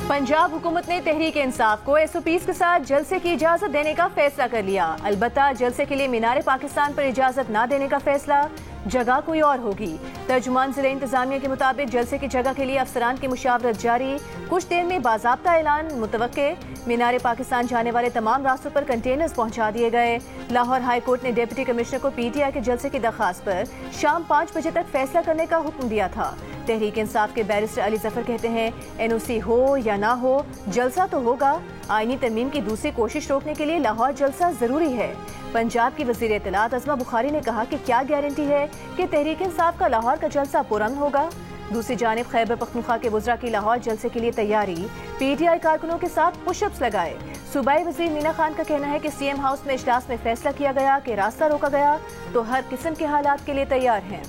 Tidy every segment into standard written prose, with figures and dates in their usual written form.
पंजाब हुकूमत ने तहरीक इंसाफ को SOPs के साथ जलसे की इजाजत देने का फैसला कर लिया। अलबत्ता जलसे के लिए मीनार पाकिस्तान पर इजाजत न देने का फैसला, जगह कोई और होगी। तर्जुमान जिले इंतजामिया के मुताबिक जलसे की जगह के लिए अफसरान की मुशावरत जारी, कुछ देर में बाज़ाब्ता ऐलान मुतवक्के। मीनार पाकिस्तान जाने वाले तमाम रास्तों पर कंटेनर्स पहुंचा दिए गए। लाहौर हाई कोर्ट ने डिप्टी कमिश्नर को PTI के जलसे की दरखास्त पर शाम 5 बजे तक फैसला करने का हुक्म दिया था। तहरीक इंसाफ के बैरिस्टर अली जफर कहते हैं, NOC हो या ना हो, जलसा तो होगा। आईनी तरमीम की दूसरी कोशिश रोकने के लिए लाहौर जलसा जरूरी है। पंजाब की वजीर इत्तलात अज़मा बुखारी ने कहा कि क्या गारंटी है कि तहरीक इंसाफ का लाहौर का जलसा पुरअमन होगा। दूसरी जानिब खैबर पख्तूनख्वा के वज़रा की लाहौर जलसे के लिए तैयारी, PTI कारकुनों के साथ पुशअप्स लगाए। सूबाई वजीर मीना खान का कहना है कि CM हाउस में इजलास में फैसला किया गया कि रास्ता रोका गया तो हर किस्म के हालात के लिए तैयार हैं।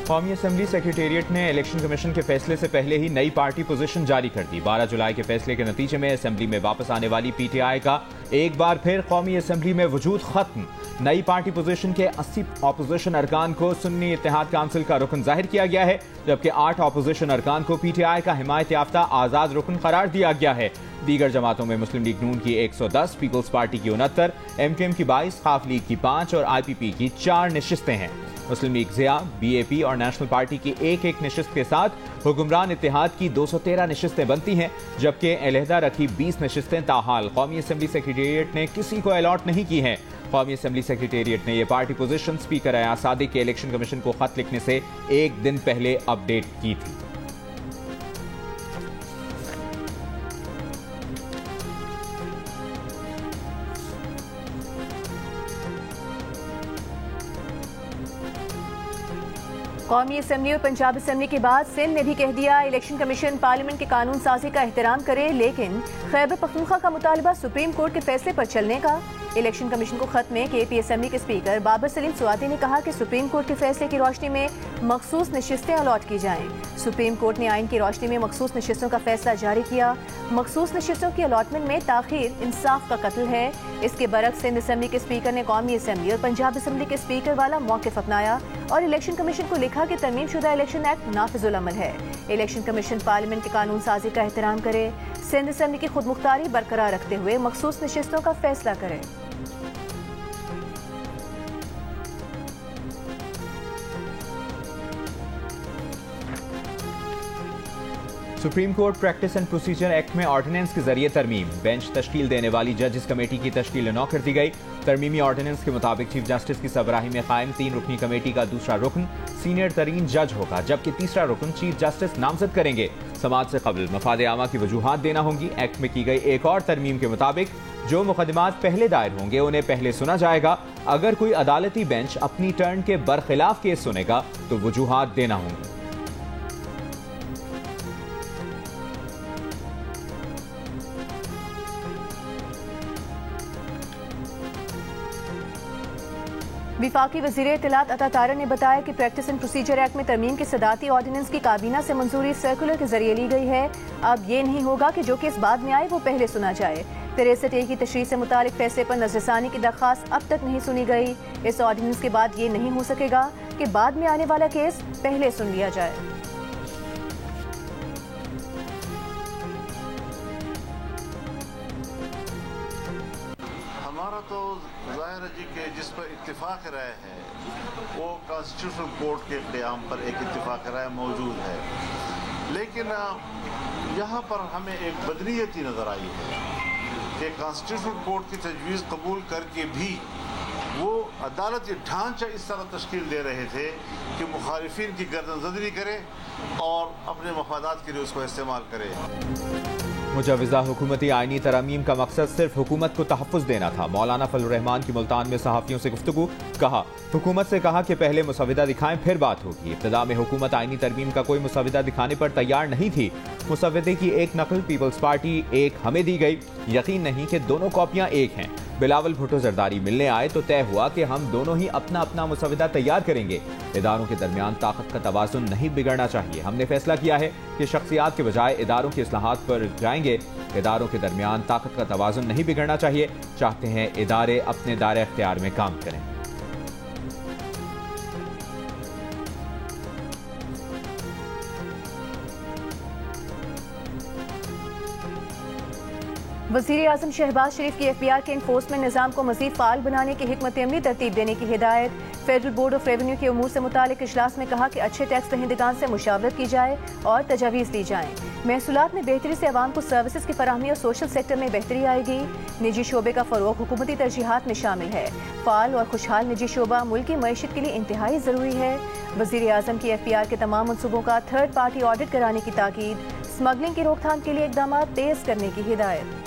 कौमी असम्बली सेक्रेटेरिएट ने इलेक्शन कमीशन के फैसले से पहले ही नई पार्टी पोजीशन जारी कर दी। 12 जुलाई के फैसले के नतीजे में असम्बली में वापस आने वाली PTI का एक बार फिर कौमी असम्बली में वजूद खत्म। नई पार्टी पोजीशन के 80 अपोजिशन अरकान को सुन्नी इत्तेहाद काउंसिल का रुकन जाहिर किया गया है, जबकि 8 अपोजिशन अरकान को PTI का हिमायत याफ्ता आजाद रुकन करार दिया गया है। दीगर जमातों में मुस्लिम लीग नून की 110, पीपल्स पार्टी की 69, MKM की 22, खाफ लीग की 5 और IPP की 4 नशिस्तें हैं। मुस्लिम लीग ज़िया, BAP और नेशनल पार्टी की एक नशिस्त के साथ हुक्मरान इत्तेहाद की 213 नशिस्तें बनती हैं, जबकि अलहदा रखी 20 नशिस्तें ताहाल कौमी असम्बली सेक्रेटेरिएट ने किसी को अलॉट नहीं की हैं। कौमी असम्बली सेक्रेटेरिएट ने यह party position speaker Ayaz Sadiq के इलेक्शन कमीशन को खत लिखने से एक दिन पहले अपडेट की थी। कौमी असम्बली और पंजाब असम्बली के बाद सिंध ने भी कह दिया इलेक्शन कमीशन पार्लियामेंट के कानून साजी का एहतराम करे, लेकिन खैबर पख्तूनख्वा का मुतालबा सुप्रीम कोर्ट के फैसले पर चलने का। इलेक्शन कमीशन को खत में KP असम्बली के स्पीकर बाबर सलीम सुवाती ने कहा कि सुप्रीम कोर्ट के फैसले की रोशनी में मखसूस नशिस्तें अलॉट की जाएं। सुप्रीम कोर्ट ने आइन की रोशनी में मखसूस नशिस्तों का फैसला जारी किया। मखसूस नशिस्तों की अलॉटमेंट में ताखीर इंसाफ का कत्ल है। इसके बरक्स सिंध असम्बली के स्पीकर ने कौमी असम्बली और पंजाब असम्बली के स्पीकर वाला मौक़िफ़ अपनाया और इलेक्शन कमीशन को लिखा कि तरमीम शुदा इलेक्शन एक्ट नाफिजुल अमल है। इलेक्शन कमीशन पार्लियामेंट के कानून साजी का एहतराम करे, सिंध असम्बली की खुद मुख्तारी बरकरार रखते हुए मखसूस नशिस्तों का फैसला करे। Supreme court practice and procedure act में ऑर्डिनेंस के जरिए तरमीम, बेंच तश्कील देने वाली जजेस कमेटी की तश्कील नौ कर दी गई। तरमीमी ऑर्डिनेंस के मुताबिक चीफ जस्टिस की सरबराही में कायम 3 रुकनी कमेटी का दूसरा रुकन सीनियर तरीन जज होगा, जबकि तीसरा रुकन चीफ जस्टिस नामजद करेंगे। समाज से कबल मफाद आमा की वजूहात देना होंगी। एक्ट में की गई एक और तरमीम के मुताबिक जो मुकदमात पहले दायर होंगे उन्हें पहले सुना जाएगा। अगर कोई अदालती बेंच अपनी टर्न के बरखिलाफ केस सुनेगा तो वजूहात देना होंगी। विफाकी वज़ीर इत्तलात अता तारा ने बताया कि प्रैक्टिस एंड प्रोसीजर एक्ट में तरमीम की सदाती ऑर्डिनेंस की काबीना से मंजूरी सर्कुलर के जरिए ली गई है। अब ये नहीं होगा कि जो केस बाद में आए वो पहले सुना जाए। 63A की तशरीह से मुतालिक फैसले पर नजरसानी की दरख्वास्त अब तक नहीं सुनी गई। इस ऑर्डिनेंस के बाद ये नहीं हो सकेगा कि बाद में आने वाला केस पहले सुन लिया जाए। हमारा तो ज़ाहिर है जी कि जिस पर इत्तिफाक राय है वो कॉन्स्टिट्यूशनल कोर्ट के क़याम पर एक इत्तिफाक राय मौजूद है, लेकिन यहाँ पर हमें एक बदनीयती नज़र आई है कि कॉन्स्टिट्यूशनल कोर्ट की तजवीज़ कबूल करके भी वो अदालती ढांचा इस तरह तश्कील दे रहे थे कि मुखालिफिन की गर्दनज़दरी करे और अपने मफादात के लिए उसको इस्तेमाल करे। मुजवज़ा हुकूमती आइनी तरमीम का मकसद सिर्फ हुकूमत को तहफ़्फ़ुज़ देना था। मौलाना फजलुर रहमान की मुल्तान में सहाफ़ियों से गुफ्तगू, कहा हुकूमत से कहा कि पहले मुसविदा दिखाएं फिर बात होगी। इब्तिदा में हुकूमत आइनी तरमीम का कोई मुसविदा दिखाने पर तैयार नहीं थी। मुसविदे की एक नकल पीपल्स पार्टी एक हमें दी गई। यकीन नहीं कि दोनों कॉपियाँ एक हैं। बिलावल भुट्टो जरदारी मिलने आए तो तय हुआ कि हम दोनों ही अपना अपना मुसविदा तैयार करेंगे। इदारों के दरमियान ताकत का तवाजुन नहीं बिगड़ना चाहिए। हमने फैसला किया है कि शख्सियात के बजाय इदारों की इस्लाहात पर जाएंगे। इदारों के दरमियान ताकत का तवाजुन नहीं बिगड़ना चाहिए। चाहते हैं इदारे अपने दायरे इख्तियार में काम करें। वज़ीर आज़म शहबाज शरीफ की FBI के इन्फोर्समेंट निज़ाम को मज़ीद फ़ाल बनाने की हिकमत अमली तरतीब देने की हिदायत। फेडरल बोर्ड ऑफ रेवेन्यू के उमूर से मुतालिक इजलास में कहा कि अच्छे टैक्स दहिंदगान से मुशावरत की जाए और तजावीज़ ली जाएँ। महसूलात में बेहतरी से अवाम को सर्विसेज की फराहमी और सोशल सेक्टर में बेहतरी आएगी। निजी शोबे का फ़रोग़ हुकूमती तरजीहात में शामिल है। फ़ाल और खुशहाल निजी शोबा मुल्क की मईशत के लिए इंतहाई ज़रूरी है। वज़ीर आज़म की FBI के तमाम मनसूबों का थर्ड पार्टी ऑडिट कराने की ताकीद। स्मगलिंग की रोकथाम के लिए इक़दाम तेज़ करने की हिदायत।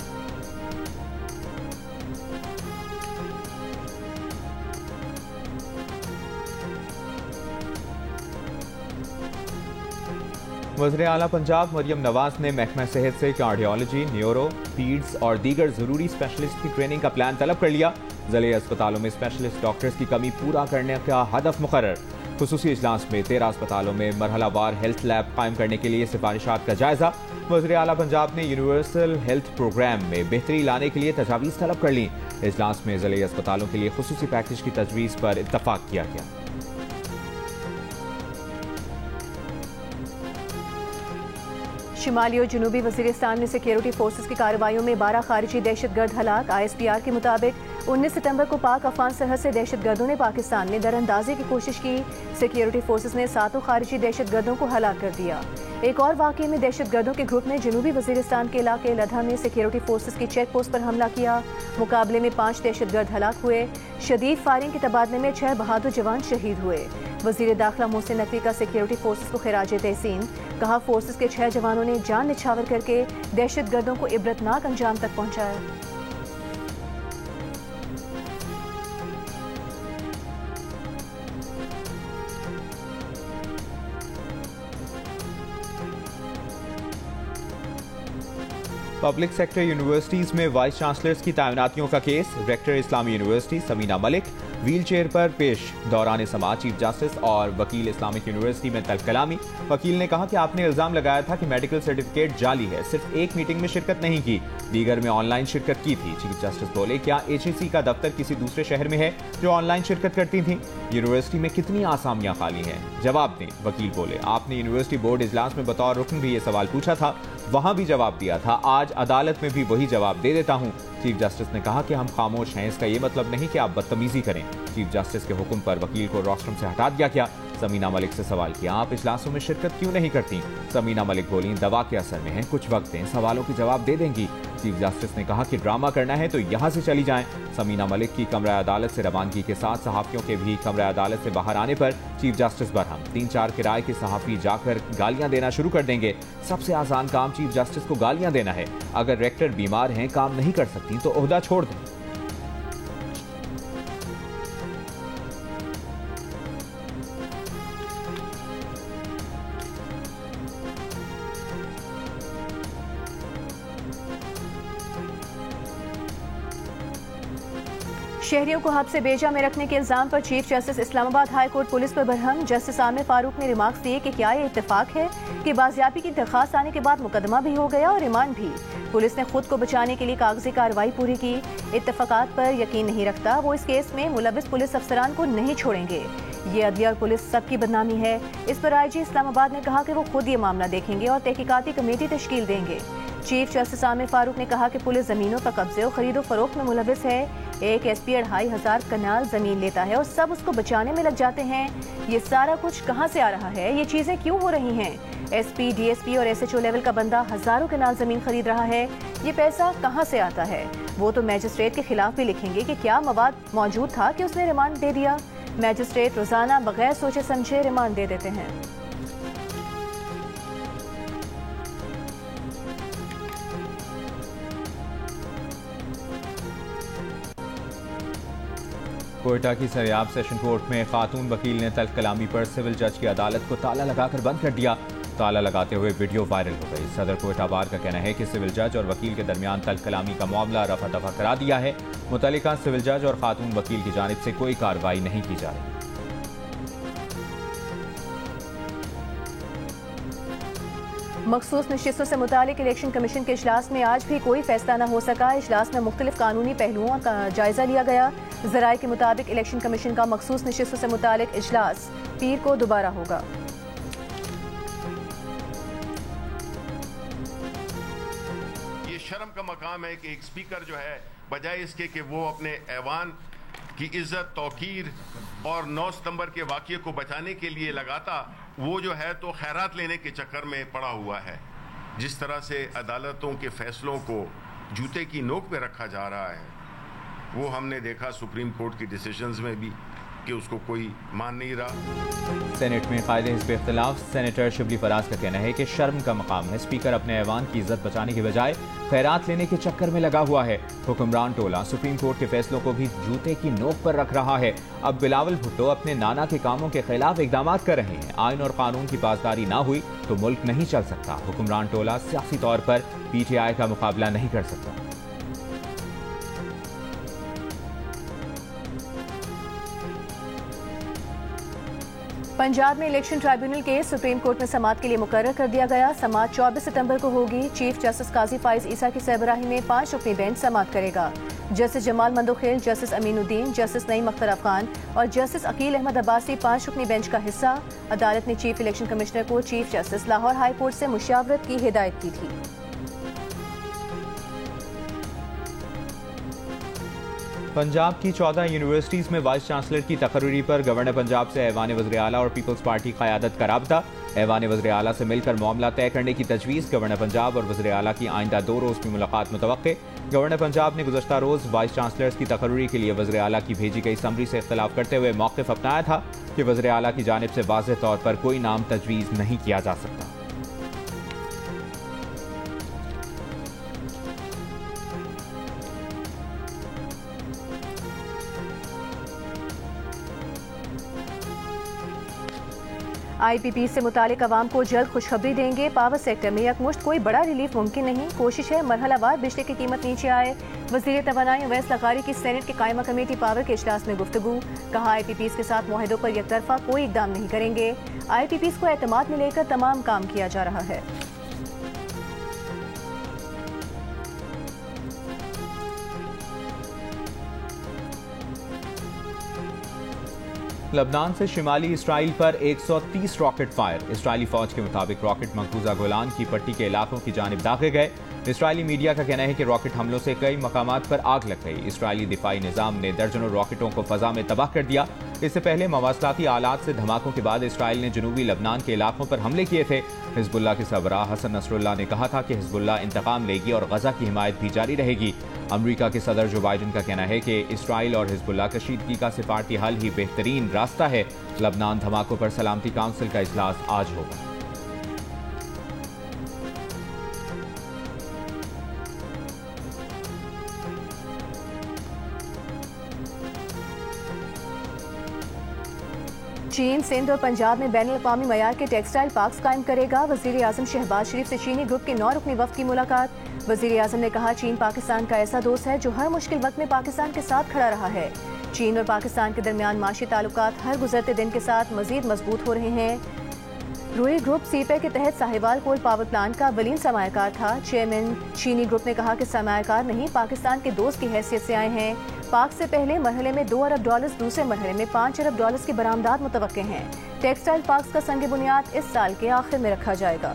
वज़ीर आला पंजाब मरियम नवाज ने महकमा सेहत से कार्डियोलॉजी, न्यूरो, पीड्स और दीगर जरूरी स्पेशलिस्ट की ट्रेनिंग का प्लान तलब कर लिया। ज़िले अस्पतालों में स्पेशलिस्ट डॉक्टर्स की कमी पूरा करने का हदफ मुकर्रर। खुसूसी इजलास में 13 अस्पतालों में मरहलावार हेल्थ लैब कायम करने के लिए सिफारिशात का जायजा। वज़ीर आला पंजाब ने यूनिवर्सल हेल्थ प्रोग्राम में बेहतरी लाने के लिए तजावीज़ तलब कर ली। इजलास में ज़िले अस्पतालों के लिए खुसूसी पैकेज की तजवीज़ पर इत्तफाक किया गया। शुमाली और जनूबी वज़ीरिस्तान में सिक्योरिटी फोर्सेस की कार्रवाइयों में 12 खारिजी दहशतगर्द हलाक। ISPR के मुताबिक 19 सितंबर को पाक अफगान सरहद से दहशतगर्दों ने पाकिस्तान में दरअंदाजी की कोशिश की। सिक्योरिटी फोर्सेस ने 7 खारिजी दहशतगर्दों को हलाक कर दिया। एक और वाक़ये में दहशतगर्दों के ग्रुप ने जनूबी वज़ीरिस्तान के इलाके लधा में सिक्योरिटी फोर्सेस की चेक पोस्ट पर हमला किया। मुकाबले में 5 दहशतगर्द हलाक हुए। शदीद फायरिंग के तबादले में 6 बहादुर जवान शहीद हुए। वज़ीर दाखिला मोहसिन नकवी का सिक्योरिटी फोर्सेस को खिराज तहसीन। कहा, फोर्सेस के 6 जवानों ने जान निछावर करके दहशतगर्दों को इबरतनाक अंजाम तक पहुंचाया। पब्लिक सेक्टर यूनिवर्सिटीज में वाइस चांसलर्स की तैनातियों का केस। रेक्टर इस्लामी university Samina Malik wheelchair पर पेश। दौरान समाअत चीफ जस्टिस और वकील इस्लामिक यूनिवर्सिटी में तल्ख कलामी। वकील ने कहा कि आपने इल्जाम लगाया था कि मेडिकल सर्टिफिकेट जाली है, सिर्फ एक मीटिंग में शिरकत नहीं की, दीगर में ऑनलाइन शिरकत की थी। चीफ जस्टिस बोले, क्या HEC का दफ्तर किसी दूसरे शहर में है जो ऑनलाइन शिरकत करती थी? यूनिवर्सिटी में कितनी आसामियां खाली हैं? जवाब दें। वकील बोले, आपने यूनिवर्सिटी बोर्ड इजलास में बतौर रुकन भी ये सवाल पूछा था, वहां भी जवाब दिया था, आज अदालत में भी वही जवाब दे देता हूं। चीफ जस्टिस ने कहा कि हम खामोश हैं, इसका यह मतलब नहीं कि आप बदतमीजी करें। चीफ जस्टिस के हुक्म पर वकील को रोस्ट्रम से हटा दिया गया। समीना मलिक से सवाल किया, आप इजलासों में शिरकत क्यों नहीं करती? समीना मलिक बोली, दवा के असर में है, कुछ वक्त दें, सवालों के जवाब दे देंगी। चीफ जस्टिस ने कहा कि ड्रामा करना है तो यहां से चली जाएं। समीना मलिक की कमरा अदालत से रवानगी के साथ सहाफियों के भी कमरा अदालत से बाहर आने पर चीफ जस्टिस बरहम। 3-4 किराए के सहाफी जाकर गालियां देना शुरू कर देंगे। सबसे आसान काम चीफ जस्टिस को गालियां देना है। अगर रेक्टर बीमार हैं, काम नहीं कर सकती तो ओहदा छोड़ दें। शहरियों को हब से बेजा में रखने के इल्जाम पर chief justice Islamabad high court police पर बरहम। जस्टिस आमिर फारूक ने रिमार्क्स दिए कि क्या ये इत्तेफाक है कि बाजियाबी की दरखास्त आने के बाद मुकदमा भी हो गया और रिमांड भी। पुलिस ने खुद को बचाने के लिए कागजी कार्रवाई पूरी की। इत्तेफाकात पर यकीन नहीं रखता, वो इस केस में मुलविस पुलिस अफसरान को नहीं छोड़ेंगे। ये अदलिया और पुलिस सबकी बदनामी है। इस पर IG इस्लामाबाद ने कहा कि वो खुद ये मामला देखेंगे और तहकीकाती कमेटी तश्कील देंगे। चीफ जस्टिस आमिर फारूक ने कहा कि पुलिस जमीनों पर कब्जे और खरीदो फरोख्त में मुलविस है। एक SP 2500 कनाल जमीन लेता है और सब उसको बचाने में लग जाते हैं। ये सारा कुछ कहाँ से आ रहा है? ये चीजें क्यों हो रही हैं? SP, DSP और SHO लेवल का बंदा हजारों कनाल जमीन खरीद रहा है। ये पैसा कहाँ से आता है? वो तो मैजिस्ट्रेट के खिलाफ भी लिखेंगे कि क्या मवाद मौजूद था कि उसने रिमांड दे दिया। मैजिस्ट्रेट रोजाना बगैर सोचे समझे रिमांड दे देते हैं। कोयटा की सरियाब सेशन कोर्ट में खातून वकील ने तल्ख कलामी पर सिविल जज की अदालत को ताला लगाकर बंद कर दिया। ताला लगाते हुए वीडियो वायरल हो गई। सदर कोएटा बार का कहना है कि सिविल जज और वकील के दरमियान तल कलामी का मामला रफा दफा करा दिया है। मुतल्लिका सिविल जज और खातून वकील की जानिब से कोई कार्रवाई नहीं की जा रही। मखसूस नशिस्तों से मुतालिक इलेक्शन कमीशन के इजलास में आज भी कोई फैसला न हो सका। इजलास में मुख्तलिफ कानूनी पहलुओं का जायजा लिया गया। ज़राए के मुताबिक इलेक्शन कमीशन का मखसूस नशिस्तों से मुतालिक इजलास पीर को दोबारा होगा। ये शर्म का मकाम है कि एक स्पीकर जो है बजाय इसके कि वो अपने ऐवान की इज्जत तौकीर और 9 सितंबर के वाक़ये को बचाने के लिए लगाता, वो जो है तो खैरात लेने के चक्कर में पड़ा हुआ है। जिस तरह से अदालतों के फैसलों को जूते की नोक पे रखा जा रहा है, वो हमने देखा सुप्रीम कोर्ट की डिसीजंस में भी कि उसको कोई मान नहीं रहा। सेनेट में कायदे हिस्ब इख्तिलाफ सेनेटर शिबली फराज का कहना है कि शर्म का मकाम है, स्पीकर अपने ऐवान की इज्जत बचाने के बजाय खैरात लेने के चक्कर में लगा हुआ है। हुक्मरान टोला सुप्रीम कोर्ट के फैसलों को भी जूते की नोक पर रख रहा है। अब बिलावल भुट्टो अपने नाना के कामों के खिलाफ इकदाम कर रहे हैं। आइन और कानून की पासदारी ना हुई तो मुल्क नहीं चल सकता। हुक्मरान टोला सियासी तौर पर PTI का मुकाबला नहीं कर सकता। पंजाब में election tribunal case supreme court में समाअत के लिए मुकर्रर कर दिया गया। समाअत 24 सितंबर को होगी। चीफ जस्टिस काजी फाइज ईसा की सरबराही में 5 रुकनी बेंच समाअत करेगा। Justice Jamal Mandokhel, justice Aminuddin, justice Naeem Akhtar Afghan और जस्टिस अकील अहमद अब्बासी 5 रुकनी बेंच का हिस्सा। अदालत ने चीफ इलेक्शन कमिश्नर को chief justice Lahore high court से मुशावरत की हिदायत की थी। पंजाब की 14 यूनिवर्सिटीज में वाइस चांसलर की तकर्री पर गवर्नर पंजाब से ऐवान वज़ीर आला और पीपल्स पार्टी क़यादत का राब्ता। ऐवान वज़ीर आला से मिलकर मामला तय करने की तजवीज़। गवर्नर पंजाब और वज़ीर आला की आइंदा 2 रोज़ की मुलाकात मुतवक्के। गवर्नर पंजाब ने गुज़श्ता रोज़ वाइस चांसलर्स की तकर्री के लिए वज़ीर आला की भेजी गई समरी से इख्तिलाफ करते हुए मौक़िफ़ अपनाया था कि वज़ीर आला की जानिब से वाज़ेह तौर पर कोई नाम तजवीज़ नहीं किया जा सकता। IPP से मुतालिक अवाम को जल्द खुशखबरी देंगे। पावर सेक्टर में यकमुश्त कोई बड़ा रिलीफ मुमकिन नहीं। कोशिश है मरहलावार बिजली की कीमत नीचे आए। वज़ीर तवानाई उवैस लग़ारी की सेनेट की कायमा कमेटी पावर के इजलास में गुफ्तगू। कहा IPPs के साथ मुआहदों पर यकतरफा कोई इक़दाम नहीं करेंगे। IPPs को एतमाद में लेकर तमाम काम किया जा रहा है। लबनान से शिमाली इसराइल पर 130 रॉकेट फायर। इसराइली फौज के मुताबिक रॉकेट मकबूजा गोलान की पट्टी के इलाकों की जानिब दागे गए। इसराइली मीडिया का कहना है कि रॉकेट हमलों से कई मकामात पर आग लग गई। इसराइली दिफाई निज़ाम ने दर्जनों रॉकेटों को फजा में तबाह कर दिया। इससे पहले मवासलाती आलात से धमाकों के बाद इसराइल ने जनूबी लबनान के इलाकों पर हमले किए थे। हिजबुल्लाह के सरबराह हसन नसरुल्लाह ने कहा था कि हिजबुल्लाह इंतकाम लेगी और गजा की हिमायत भी जारी रहेगी। अमरीका के सदर जो बाइडन का कहना है कि इसराइल और हिजबुल्लाह कशीदगी का सिफारती हल ही बेहतरीन रास्ता है। लबनान धमाकों पर सलामती काउंसिल का इजलास आज होगा। चीन सिंध और पंजाब में बैनुल अक़वामी मयार के टेक्सटाइल पार्क्स कायम करेगा। वज़ीर आज़म शहबाज शरीफ से चीनी ग्रुप के 9 रुकनी वफ़द की मुलाकात। वज़ीर आज़म ने कहा चीन पाकिस्तान का ऐसा दोस्त है जो हर मुश्किल वक्त में पाकिस्तान के साथ खड़ा रहा है। चीन और पाकिस्तान के दरमियान माशी ताल्लुकात हर गुजरते दिन के साथ मजीद मजबूत हो रहे हैं। रूई ग्रुप सीपे के तहत साहिवाल कोल पावर प्लांट का वलीन सरमायाकार था। चेयरमैन चीनी ग्रुप ने कहा कि सरमायाकार नहीं पाकिस्तान के दोस्त की हैसियत से आए हैं। पाक से पहले मरहले में $2 अरब, दूसरे मरहले में $5 अरब की बरामदात मुतवक्के हैं। टेक्सटाइल पार्क्स का संग बुनियाद इस साल के आखिर में रखा जाएगा।